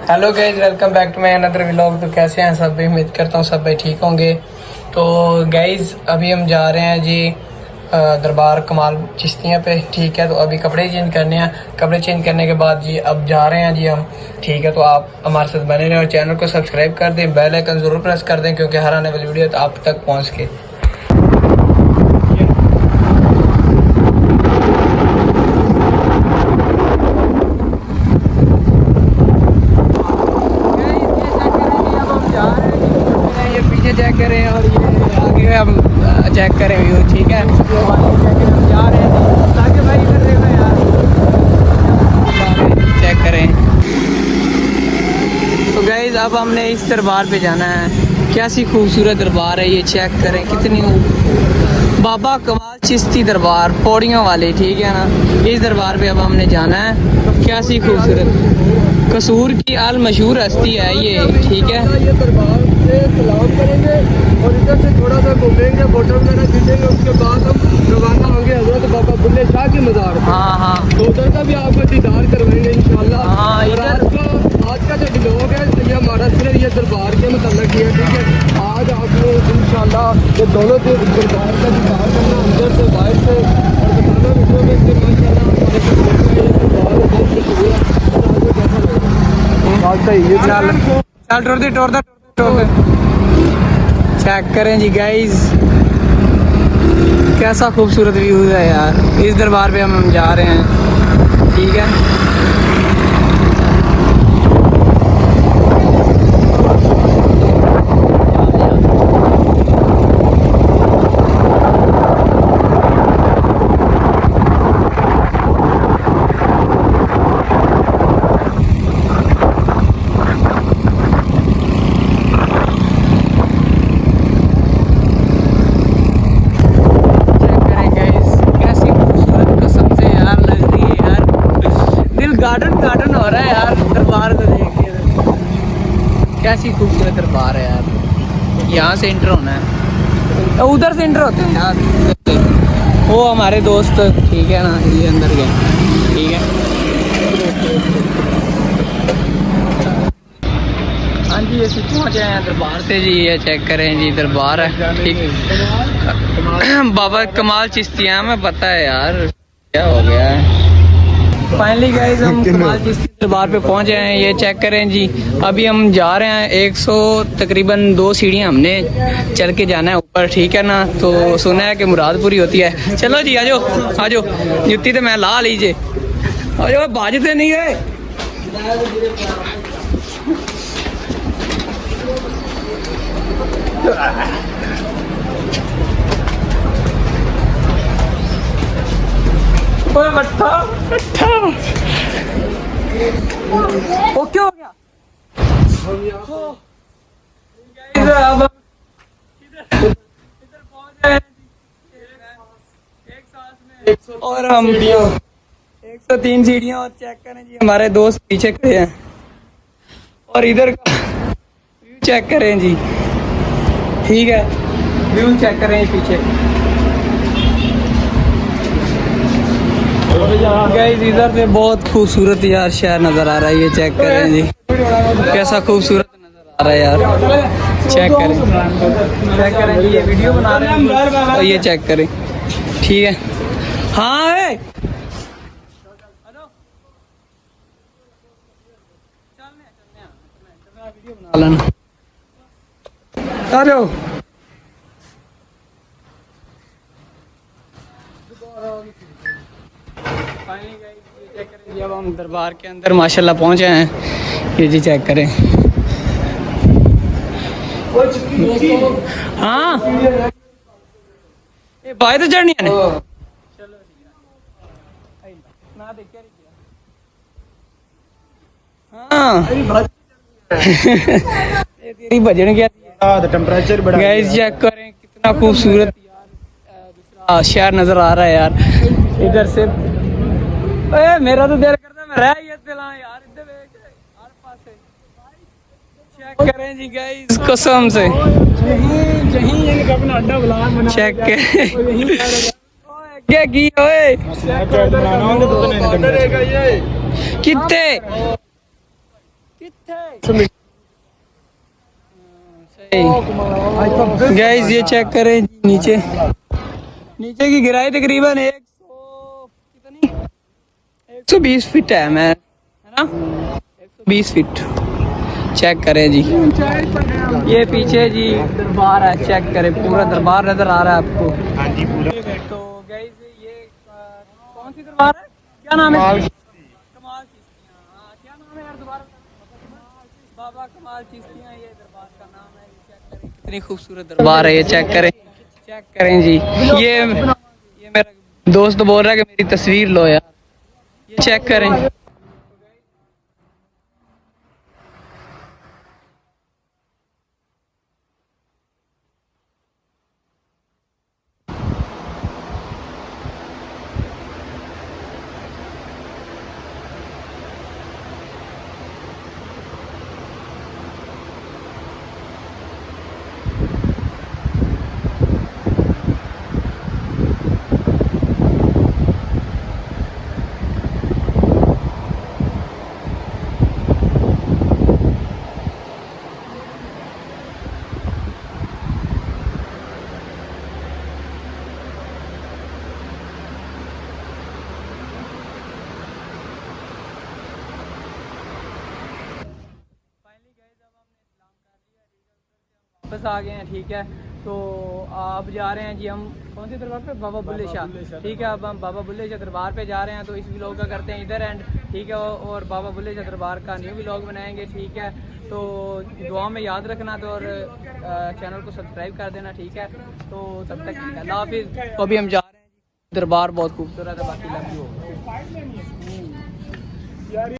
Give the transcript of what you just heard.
Hello guys, welcome back to my another vlog. तो कैसे हैं सब भाई? उम्मीद करता हूँ सब भाई ठीक होंगे। तो गाइज अभी हम जा रहे हैं जी दरबार कमाल चिश्तियाँ पे। ठीक है, तो अभी कपड़े चेंज करने हैं। कपड़े चेंज करने के बाद जी अब जा रहे हैं जी हम। ठीक है, तो आप हमारे साथ बने रहें और चैनल को सब्सक्राइब कर दें, बेल आइकन ज़रूर प्रेस कर दें क्योंकि हर आने वाली वीडियो तो आप तक पहुँच के। चेक करें और ये आगे हम चेक करें व्यू। ठीक है, हम जा रहे हैं ताकि भाई इधर देखो यार, चेक करें। तो गाइज अब हमने इस दरबार पे जाना है। कैसी खूबसूरत दरबार है ये, चेक करें कितनी। बाबा कमाल चिश्ती दरबार पौड़ियों वाले, ठीक है ना। इस दरबार पे अब हमने जाना है। कैसी खूबसूरत कसूर की आल मशहूर हस्ती है ये। ठीक है, ये दरबार से सलाम करेंगे और इधर से थोड़ा सा घूमेंगे, फोटो वगैरह खींचेंगे। उसके बाद हम रवाना होंगे हजरत बाबा बुल्ले शाह की मज़ार। हाँ, तो उधर का भी आपको दीदार करवाएंगे इंशाल्लाह। हाँ, इधर आज का जो व्लॉग है ये हमारा सिर्फ ये दरबार के मतलब है। ठीक है, आज आपने इंशाल्लाह ये दोनों दरबार का दीदार करना, अंदर से बाहर से, और बताना वीडियो में कि माशाल्लाह हमारे ये दरबार बहुत मशहूर है। चल टोर दे चेक करें जी गाइज, कैसा खूबसूरत व्यू है यार। इस दरबार पे हम जा रहे हैं। ठीक है, गार्डन हो रहा है यार दरबार को देख के। कैसी खूबसूरत दरबार है यार। यहाँ से इंटर होना है, उधर से इंटर होते हैं यार। वो हमारे दोस्त, ठीक है ना, ये अंदर गए। ठीक है, हाँ जी, ऐसे पहुँचे हैं दरबार से जी। ये चेक करें जी, दरबार है। ठीक, बाबा कमाल चिश्तियाँ में पता है यार क्या हो गया है। फाइनली गाइस हम कमाल चिश्ती दरबार पे पहुंचे हैं। ये चेक करें जी, अभी हम जा रहे हैं 100 तकरीबन 2 सीढ़ियाँ हमने चल के जाना है ऊपर। ठीक है ना, तो सुना है कि मुराद पूरी होती है। चलो जी, आजो आजो, जुत्ती तो मैं ला लीजिए। आजो, बाजते नहीं है। वो क्या हो गया? अब इधर पहुंच गए एक सांस में, और हम 103 सीढ़ियां। और चेक करें जी, हमारे दोस्त पीछे खड़े हैं और इधर का व्यू चेक करें जी। ठीक है, व्यू चेक करें पीछे। गाइस इधर से बहुत खूबसूरत यार शहर नज़र आ रहा है। ये चेक करें जी, कैसा खूबसूरत नज़र आ रहा है यार। चेक करें जी, ये वीडियो बना रहे हैं और ये चेक करें। ठीक है, हाँ है। हेलो, जब हम दरबार के अंदर माशाल्लाह पहुंचे हैं। ये जी चेक करें। हाँ, ये भाई तो चढ़नी है। हाँ ये तेरी भजन क्या टेम्परेचर बढ़ा। गाइस चेक करें कितना खूबसूरत दूसरा शहर नजर आ रहा है यार। इधर से मेरा तो दिल करता मैं रह ये दिला यार। इधर हर पासे चेक करें जी गाइस, कसम से चेक क्या की ओए कितने गाइस ये चेक करें नीचे नीचे की गिराई तकरीबन 120 फीट है मैं, है ना, 120 फीट। चेक करें जी, ये पीछे जी दरबार है, चेक करें पूरा दरबार नजर आ रहा है आपको। हाँ जी पूरा। तो गाइस ये कौन सी दरबार है, क्या नाम है? कमाल चिश्तियाँ। हाँ क्या नाम है यार दोबारा? बाबा कमाल चिश्तियाँ ये दरबार का नाम है। ये चेक करें कितनी खूबसूरत दरबार है, ये चेक करें जी। ये मेरा दोस्त बोल रहा है कि मेरी तस्वीर लो यार, ये चेक करें। वापस आ गए हैं, ठीक है। तो अब जा रहे हैं जी हम कौन सी दरबार पे, बाबा बुल्ले शाह, ठीक है। अब हम बाबा बुल्ले शाह दरबार पे जा रहे हैं, तो इस व्लॉग का करते हैं इधर एंड, ठीक है। और बाबा बुल्ले शाह दरबार का न्यू व्लॉग बनाएंगे, ठीक है। तो दुआ में याद रखना, तो और चैनल को सब्सक्राइब कर देना, ठीक है। तो तब तक अल्लाह हाफिज़। तो अभी हम जा रहे हैं, दरबार बहुत खूबसूरत है, बाकी लव यू।